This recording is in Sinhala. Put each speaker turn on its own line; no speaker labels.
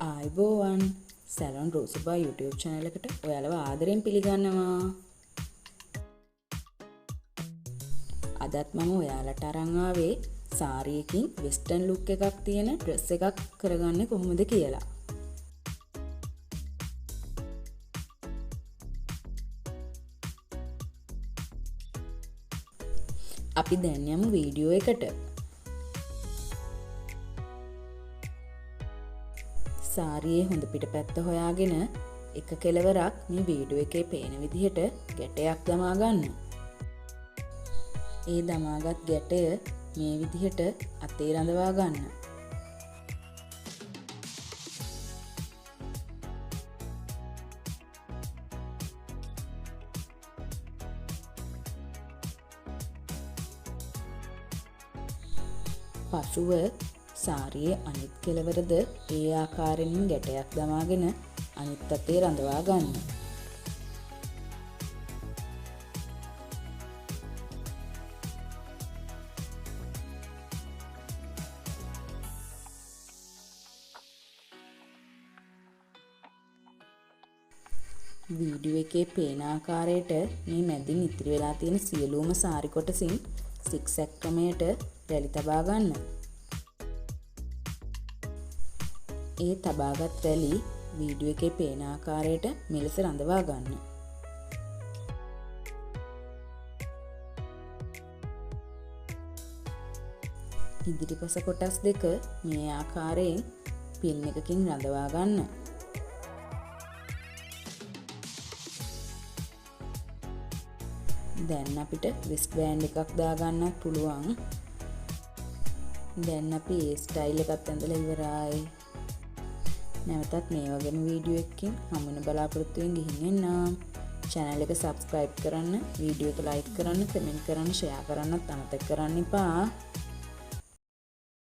ආයිබෝවන් සැලොන් රෝසුබා YouTube channel එකට ඔයාලව ආදරෙන් පිළිගන්නවා. අදත් මම ඔයාලට අරන් ආවේ සාරියකින් වෙස්ටර්න් ලුක් එකක් තියෙන ඩ්‍රෙස් එකක් කරගන්නේ කොහොමද කියලා. අපි දැන් යමු වීඩියෝ එකට. සාරියේ හොඳ පිටපැත්ත හොයාගෙන එක කෙලවරක් මේ වීඩියෝ එකේ පේන විදිහට ගැටයක් දමා ගන්න. ඒ දමාගත් ගැටය මේ විදිහට අතේ රඳවා ගන්න. පසුව සාරියේ අනිත් කෙළවරද ඒ ආකාරයෙන් ගැටයක් දමාගෙන අනිත් අතේ රඳවා ගන්න. වීඩියෝ එකේ පේන ආකාරයට මේ මැදින් ඉතිරි වෙලා තියෙන සියලුම සාරි කොටසින් සික්සැක් ක්‍රමයට රැලි තබා ගන්න. ඒ තබාගත් රැලි වීඩියෝ එකේ පේන ආකාරයට මෙලෙස රඳවා ගන්න. ඉදිරිපස කොටස් දෙක මේ ආකාරයෙන් පින් එකකින් රඳවා ගන්න. දැන් අපිට රිස්ට් බෑන්ඩ් එකක් දාගන්නත් පුළුවන්. දැන් අපි ඒ ස්ටයිල් එකත් ඇඳලා ඉවරයි. නැවතත් මේ වගේම වීඩියෝ එකකින් හමු වෙන බලාපොරොත්තු වෙමින් ගිහින් එන්නම්. channel එක subscribe කරන්න, වීඩියෝ එක like කරන්න, comment කරන්න, share කරන්නත් අමතක කරන්න එපා.